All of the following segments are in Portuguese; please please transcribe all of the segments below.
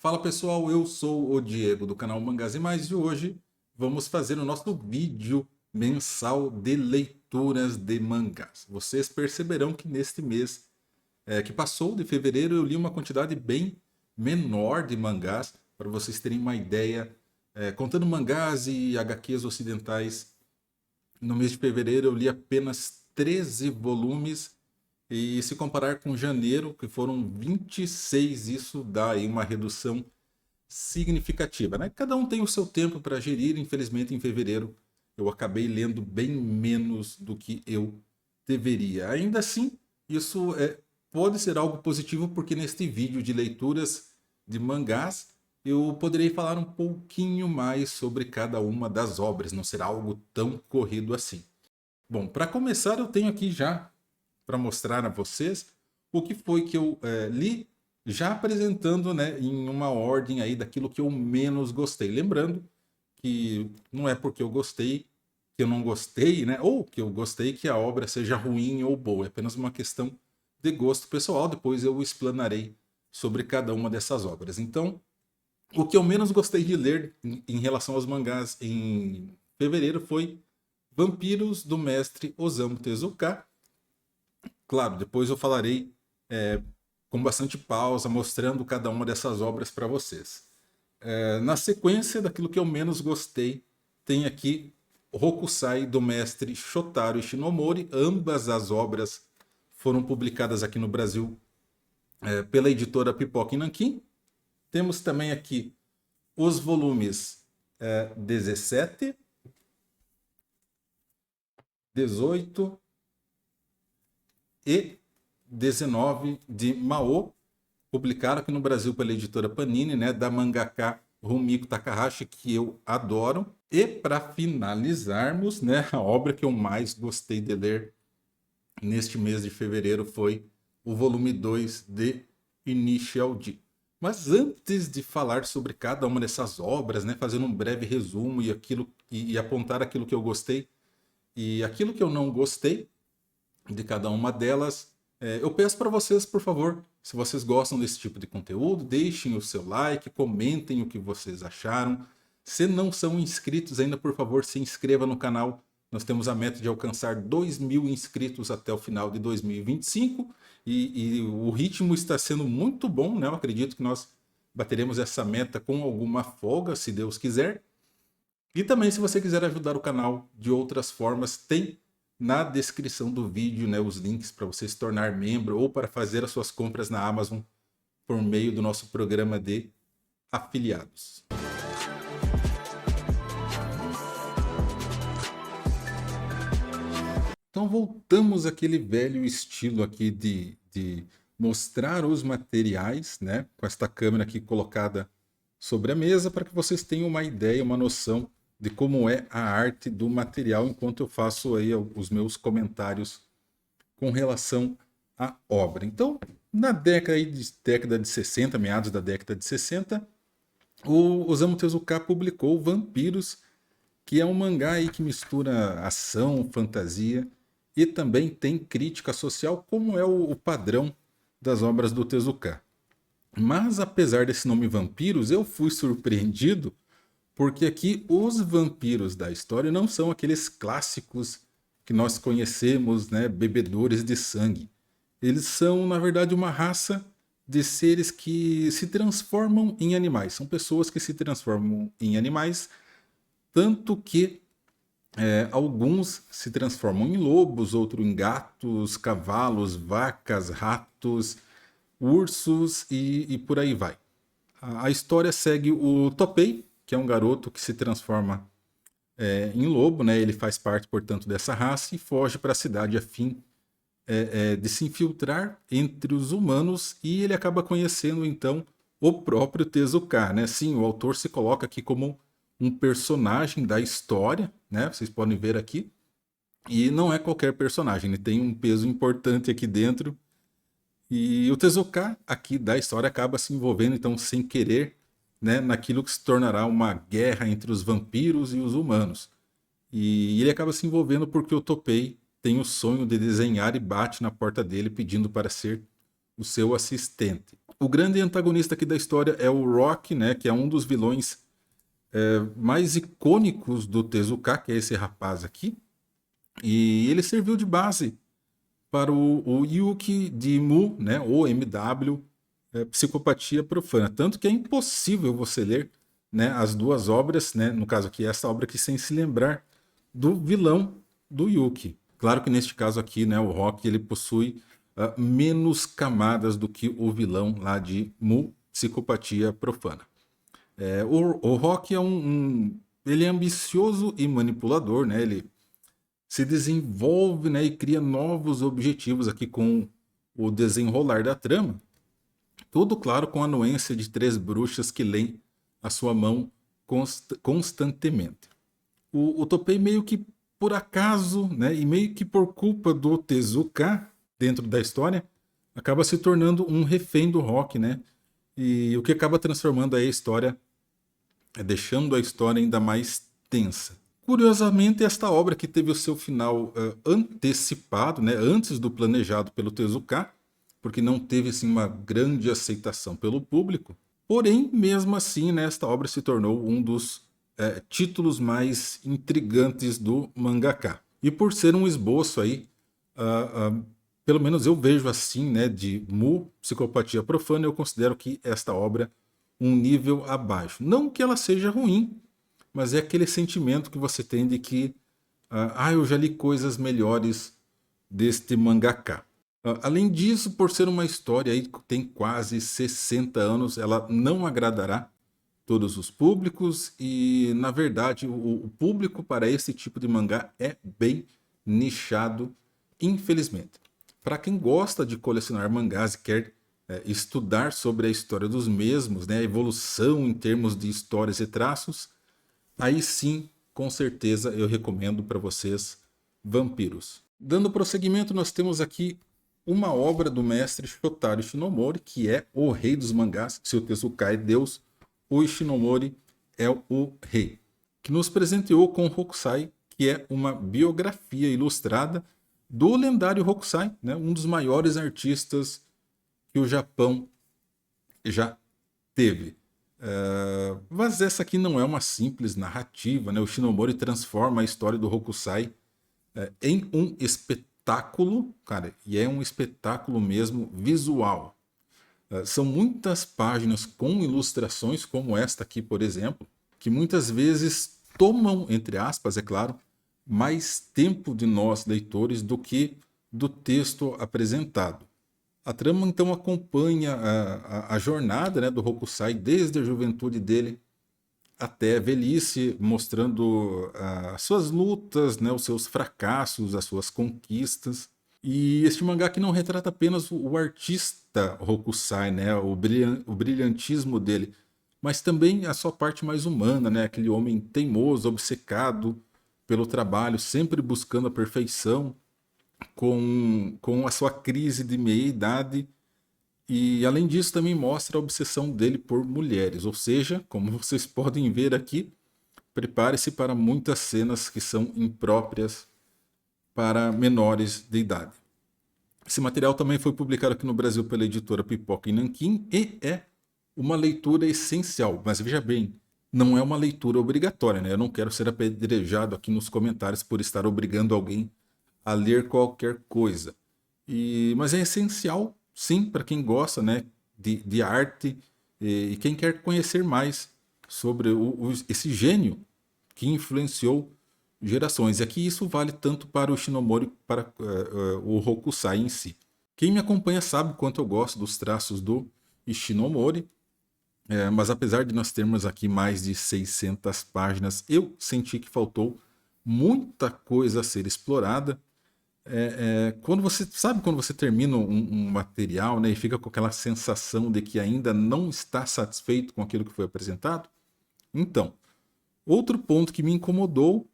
Fala pessoal, eu sou o Diego do canal Mangás e Mais e hoje vamos fazer o nosso vídeo mensal de leituras de mangás. Vocês perceberão que neste mês que passou de fevereiro eu li uma quantidade bem menor de mangás, para vocês terem uma ideia, contando mangás e HQs ocidentais. No mês de fevereiro eu li apenas 13 volumes e se comparar com janeiro, que foram 26, isso dá aí uma redução significativa, né? Cada um tem o seu tempo para gerir. Infelizmente, em fevereiro eu acabei lendo bem menos do que eu deveria. Ainda assim, isso pode ser algo positivo, porque neste vídeo de leituras de mangás eu poderei falar um pouquinho mais sobre cada uma das obras, não será algo tão corrido assim. Bom, para começar, eu tenho aqui já para mostrar a vocês o que foi que eu li, já apresentando, né, em uma ordem aí daquilo que eu menos gostei. Lembrando que não é porque eu gostei que eu não gostei, né, ou que eu gostei que a obra seja ruim ou boa. É apenas uma questão de gosto pessoal. Depois eu explanarei sobre cada uma dessas obras. Então, o que eu menos gostei de ler em relação aos mangás em fevereiro foi Vampiros do Mestre Osamu Tezuka. Claro, depois eu falarei com bastante pausa, mostrando cada uma dessas obras para vocês. Na sequência daquilo que eu menos gostei, tem aqui Hokusai do mestre Shotaro Ishinomori. Ambas as obras foram publicadas aqui no Brasil pela editora Pipoca e Nanquim. Temos também aqui os volumes 17, 18 e 19 de Mao, publicado aqui no Brasil pela editora Panini, né, da mangaka Rumiko Takahashi, que eu adoro. E para finalizarmos, né, a obra que eu mais gostei de ler neste mês de fevereiro foi o volume 2 de Initial D. Mas antes de falar sobre cada uma dessas obras, né, fazendo um breve resumo e apontar aquilo que eu gostei e aquilo que eu não gostei de cada uma delas, eu peço para vocês, por favor, se vocês gostam desse tipo de conteúdo, deixem o seu like, comentem o que vocês acharam. Se não são inscritos ainda, por favor, se inscreva no canal. Nós temos a meta de alcançar 2.000 inscritos até o final de 2025 e o ritmo está sendo muito bom, né? Eu acredito que nós bateremos essa meta com alguma folga, se Deus quiser. E também, se você quiser ajudar o canal de outras formas, tem na descrição do vídeo, né, os links para você se tornar membro ou para fazer as suas compras na Amazon por meio do nosso programa de afiliados. Então voltamos àquele velho estilo aqui de mostrar os materiais, né, com esta câmera aqui colocada sobre a mesa, para que vocês tenham uma ideia, uma noção de como é a arte do material, enquanto eu faço aí os meus comentários com relação à obra. Então, na década de 60, meados da década de 60, o Osamu Tezuka publicou Vampiros, que é um mangá aí que mistura ação, fantasia e também tem crítica social, como é o padrão das obras do Tezuka. Mas apesar desse nome Vampiros, eu fui surpreendido porque aqui os vampiros da história não são aqueles clássicos que nós conhecemos, né, bebedores de sangue. Eles são, na verdade, uma raça de seres que se transformam em animais. São pessoas que se transformam em animais, tanto que alguns se transformam em lobos, outros em gatos, cavalos, vacas, ratos, ursos e por aí vai. A história segue o Topei, que é um garoto que se transforma em lobo, né? Ele faz parte, portanto, dessa raça e foge para a cidade a fim de se infiltrar entre os humanos, e ele acaba conhecendo então o próprio Tezuka, né? Sim, o autor se coloca aqui como um personagem da história, né? Vocês podem ver aqui, e não é qualquer personagem, ele tem um peso importante aqui dentro. E o Tezuka aqui da história acaba se envolvendo então sem querer, né, naquilo que se tornará uma guerra entre os vampiros e os humanos. E ele acaba se envolvendo porque o Topei tem o sonho de desenhar e bate na porta dele pedindo para ser o seu assistente. O grande antagonista aqui da história é o Rock, né, que é um dos vilões mais icônicos do Tezuka, que é esse rapaz aqui. E ele serviu de base para o Yuki de Mu, né, ou MW, Psicopatia Profana. Tanto que é impossível você ler, né, as duas obras, né, no caso aqui, essa obra aqui, sem se lembrar do vilão do Yuki. Claro que neste caso aqui, né, o Rock ele possui menos camadas do que o vilão lá de Mu, Psicopatia Profana. O Rock é ele é ambicioso e manipulador, né? Ele se desenvolve, né, e cria novos objetivos aqui com o desenrolar da trama. Tudo, claro, com a anuência de três bruxas que leem a sua mão constantemente. O Topei meio que por acaso, né, e meio que por culpa do Tezuka dentro da história, acaba se tornando um refém do Rock, né? E o que acaba transformando aí a história, deixando a história ainda mais tensa. Curiosamente, esta obra que teve o seu final antecipado, né, antes do planejado pelo Tezuka, porque não teve assim, uma grande aceitação pelo público. Porém, mesmo assim, né, esta obra se tornou um dos títulos mais intrigantes do mangaka. E por ser um esboço aí, pelo menos eu vejo assim, né, de Mu, Psicopatia Profana, eu considero que esta obra um nível abaixo. Não que ela seja ruim, mas é aquele sentimento que você tem de que eu já li coisas melhores deste mangaka. Além disso, por ser uma história aí que tem quase 60 anos, ela não agradará todos os públicos e, na verdade, o público para esse tipo de mangá é bem nichado, infelizmente. Para quem gosta de colecionar mangás e quer estudar sobre a história dos mesmos, né, a evolução em termos de histórias e traços, aí sim, com certeza, eu recomendo para vocês Vampiros. Dando prosseguimento, nós temos aqui uma obra do mestre Shotaro Ishinomori, que é o rei dos mangás. Se o Tezuka é Deus, o Ishinomori é o rei, que nos presenteou com Hokusai, que é uma biografia ilustrada do lendário Hokusai, né, um dos maiores artistas que o Japão já teve. Mas essa aqui não é uma simples narrativa, né? O Shinomori transforma a história do Hokusai em um espetáculo, cara, e é um espetáculo mesmo visual. São muitas páginas com ilustrações, como esta aqui, por exemplo, que muitas vezes tomam, entre aspas, é claro, mais tempo de nós, leitores, do que do texto apresentado. A trama então acompanha a jornada, né, do Hokusai desde a juventude dele até a velhice, mostrando as suas lutas, né, os seus fracassos, as suas conquistas. E este mangá que não retrata apenas o artista Hokusai, né, o brilhantismo dele, mas também a sua parte mais humana, né, aquele homem teimoso, obcecado pelo trabalho, sempre buscando a perfeição, com a sua crise de meia-idade. E além disso, também mostra a obsessão dele por mulheres. Ou seja, como vocês podem ver aqui, prepare-se para muitas cenas que são impróprias para menores de idade. Esse material também foi publicado aqui no Brasil pela editora Pipoca e Nanquim e é uma leitura essencial. Mas veja bem, não é uma leitura obrigatória, né? Eu não quero ser apedrejado aqui nos comentários por estar obrigando alguém a ler qualquer coisa. Mas é essencial, sim, para quem gosta, né, de arte e quem quer conhecer mais sobre esse gênio que influenciou gerações. E aqui isso vale tanto para o Shinomori para o Hokusai em si. Quem me acompanha sabe quanto eu gosto dos traços do Ishinomori, mas apesar de nós termos aqui mais de 600 páginas, eu senti que faltou muita coisa a ser explorada. Quando você sabe quando você termina um material, né, e fica com aquela sensação de que ainda não está satisfeito com aquilo que foi apresentado? Então, outro ponto que me incomodou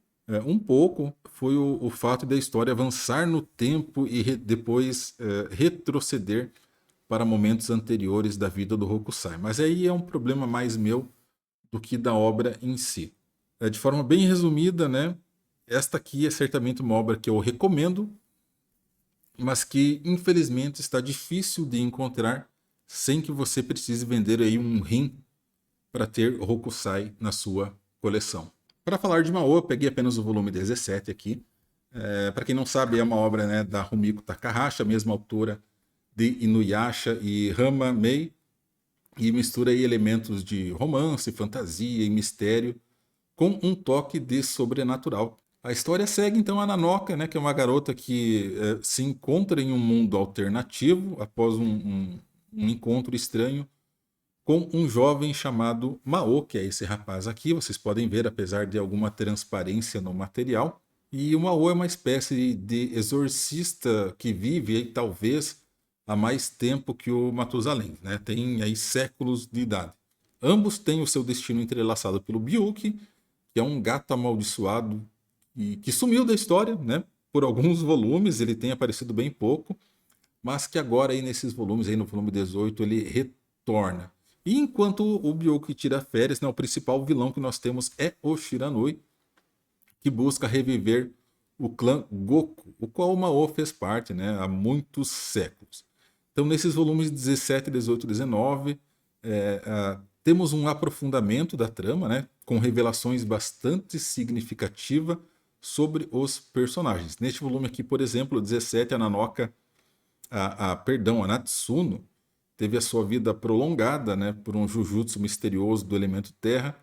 um pouco foi o fato da história avançar no tempo e depois retroceder para momentos anteriores da vida do Hokusai. Mas aí é um problema mais meu do que da obra em si. De forma bem resumida, né, esta aqui é certamente uma obra que eu recomendo, mas que infelizmente está difícil de encontrar sem que você precise vender aí um rim para ter Hokusai na sua coleção. Para falar de Mao, eu peguei apenas o volume 17 aqui. Para quem não sabe, é uma obra, né, da Rumiko Takahashi, a mesma autora de Inuyasha e Rama Mei, e mistura aí elementos de romance, fantasia e mistério com um toque de sobrenatural. A história segue então a Nanoka, né, que é uma garota que se encontra em um mundo alternativo após um encontro estranho com um jovem chamado Mao, que é esse rapaz aqui. Vocês podem ver, apesar de alguma transparência no material. E o Mao é uma espécie de exorcista que vive aí, talvez há mais tempo que o Matusalém, né? Tem aí séculos de idade. Ambos têm o seu destino entrelaçado pelo Byuki, que é um gato amaldiçoado e que sumiu da história, né? Por alguns volumes, ele tem aparecido bem pouco, mas que agora aí nesses volumes, aí no volume 18, ele retorna. E enquanto o Byuki tira férias, né, o principal vilão que nós temos é o Shiranui, que busca reviver o clã Goku, o qual o Mao fez parte, né, há muitos séculos. Então, nesses volumes 17, 18 e 19, temos um aprofundamento da trama, né, com revelações bastante significativas sobre os personagens. Neste volume aqui, por exemplo, 17, a Nanoka, a Natsuno, teve a sua vida prolongada, né, por um Jujutsu misterioso do elemento terra,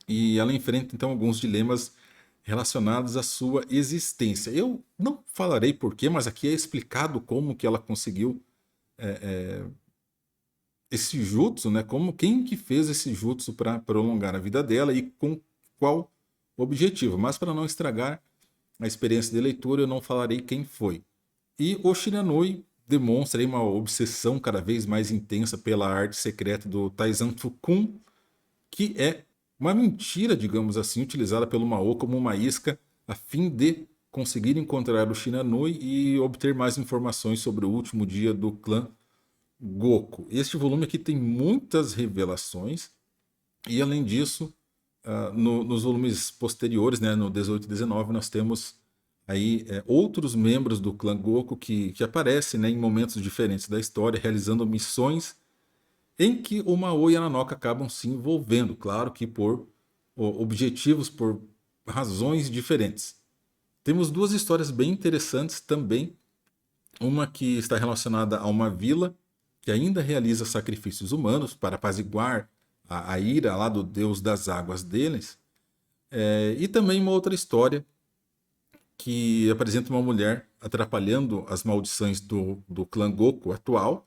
e ela enfrenta então alguns dilemas relacionados à sua existência. Eu não falarei porquê, mas aqui é explicado como que ela conseguiu esse jutsu, né? Como quem que fez esse jutsu para prolongar a vida dela e com qual objetivo. Mas para não estragar a experiência de leitura, eu não falarei quem foi. E o Shiranui demonstra aí uma obsessão cada vez mais intensa pela arte secreta do Taizan Fukun, que é uma mentira, digamos assim, utilizada pelo Mao como uma isca a fim de conseguir encontrar o Shiranui e obter mais informações sobre o último dia do clã Goku. Este volume aqui tem muitas revelações e, além disso, nos volumes posteriores, né, no 18 e 19, nós temos aí outros membros do clã Goku que aparecem, né, em momentos diferentes da história, realizando missões em que o Mao e a Nanoka acabam se envolvendo, claro que por objetivos, por razões diferentes. Temos duas histórias bem interessantes também, uma que está relacionada a uma vila que ainda realiza sacrifícios humanos para apaziguar a ira lá do deus das águas deles, e também uma outra história que apresenta uma mulher atrapalhando as maldições do clã Goku atual,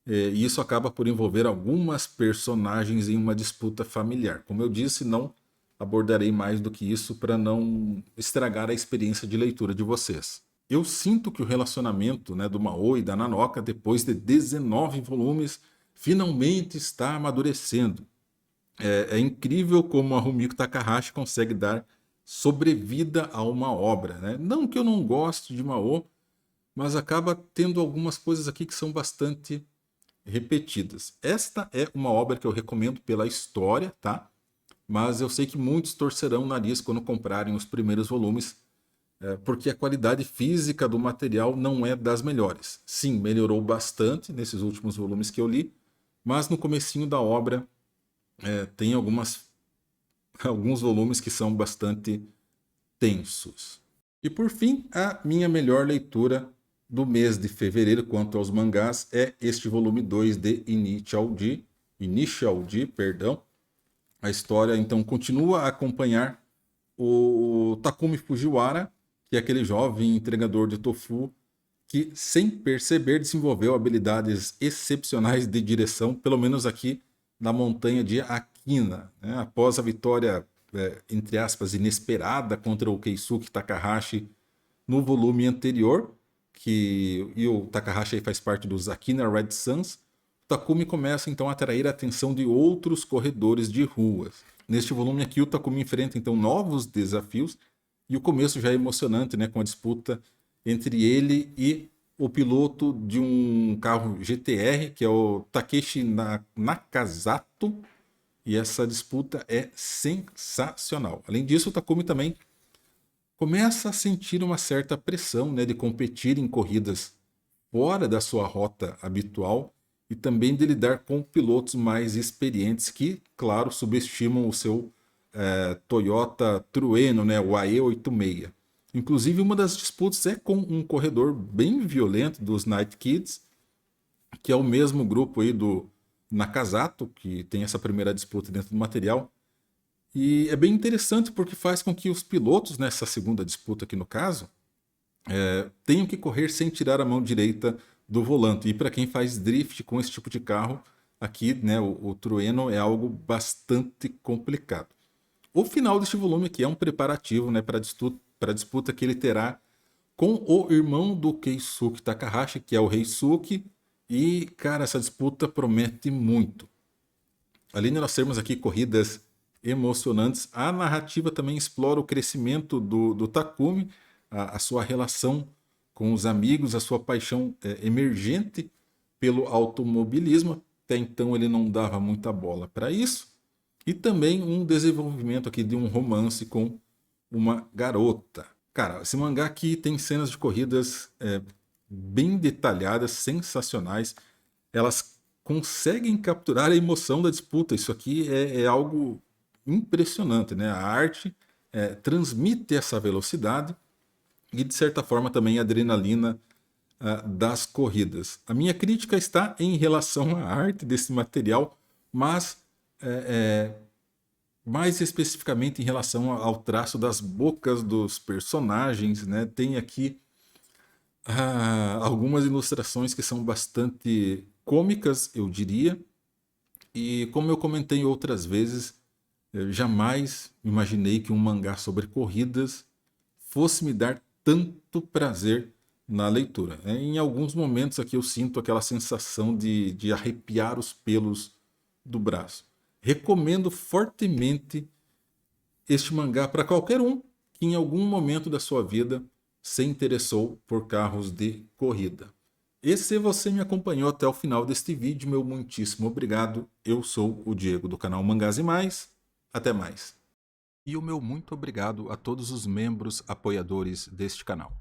e isso acaba por envolver algumas personagens em uma disputa familiar. Como eu disse, não abordarei mais do que isso para não estragar a experiência de leitura de vocês. Eu sinto que o relacionamento, né, do Mao e da Nanoka, depois de 19 volumes, finalmente está amadurecendo. É incrível como a Rumiko Takahashi consegue dar sobrevida a uma obra, né? Não que eu não goste de Mao, mas acaba tendo algumas coisas aqui que são bastante repetidas. Esta é uma obra que eu recomendo pela história, tá? Mas eu sei que muitos torcerão o nariz quando comprarem os primeiros volumes, porque a qualidade física do material não é das melhores. Sim, melhorou bastante nesses últimos volumes que eu li, mas no comecinho da obra tem alguns volumes que são bastante tensos. E por fim, a minha melhor leitura do mês de fevereiro quanto aos mangás é este volume 2 de Initial D, perdão. A história então continua a acompanhar o Takumi Fujiwara, que é aquele jovem entregador de tofu que, sem perceber, desenvolveu habilidades excepcionais de direção, pelo menos aqui na montanha de Akina, né? Após a vitória, entre aspas, inesperada contra o Keisuke Takahashi no volume anterior, e o Takahashi aí faz parte dos Akina Red Suns, Takumi começa então a atrair a atenção de outros corredores de ruas. Neste volume aqui, o Takumi enfrenta então novos desafios e o começo já é emocionante, né, com a disputa entre ele e o piloto de um carro GTR, que é o Takeshi Nakazato, e essa disputa é sensacional. Além disso, o Takumi também começa a sentir uma certa pressão, né, de competir em corridas fora da sua rota habitual e também de lidar com pilotos mais experientes que, claro, subestimam o seu Toyota Trueno, né, o AE86. Inclusive, uma das disputas é com um corredor bem violento dos Night Kids, que é o mesmo grupo aí do Nakazato, que tem essa primeira disputa dentro do material. E é bem interessante porque faz com que os pilotos, nessa segunda disputa aqui no caso, tenham que correr sem tirar a mão direita do volante. E para quem faz drift com esse tipo de carro, aqui né, o Trueno é algo bastante complicado. O final deste volume aqui é um preparativo né, para a disputa que ele terá com o irmão do Keisuke Takahashi, que é o Reisuke. E, cara, essa disputa promete muito. Além de nós termos aqui corridas emocionantes, a narrativa também explora o crescimento do Takumi, a sua relação com os amigos, a sua paixão emergente pelo automobilismo. Até então ele não dava muita bola para isso. E também um desenvolvimento aqui de um romance com uma garota. Cara, esse mangá aqui tem cenas de corridas bem detalhadas, sensacionais. Elas conseguem capturar a emoção da disputa. Isso aqui é algo impressionante, né? A arte transmite essa velocidade e, de certa forma, também a adrenalina das corridas. A minha crítica está em relação à arte desse material, mas mais especificamente em relação ao traço das bocas dos personagens, né? Tem aqui algumas ilustrações que são bastante cômicas, eu diria. E como eu comentei outras vezes, eu jamais imaginei que um mangá sobre corridas fosse me dar tanto prazer na leitura. Em alguns momentos aqui eu sinto aquela sensação de arrepiar os pelos do braço. Recomendo fortemente este mangá para qualquer um que em algum momento da sua vida se interessou por carros de corrida. E se você me acompanhou até o final deste vídeo, meu muitíssimo obrigado. Eu sou o Diego do canal Mangás e Mais. Até mais. E o meu muito obrigado a todos os membros apoiadores deste canal.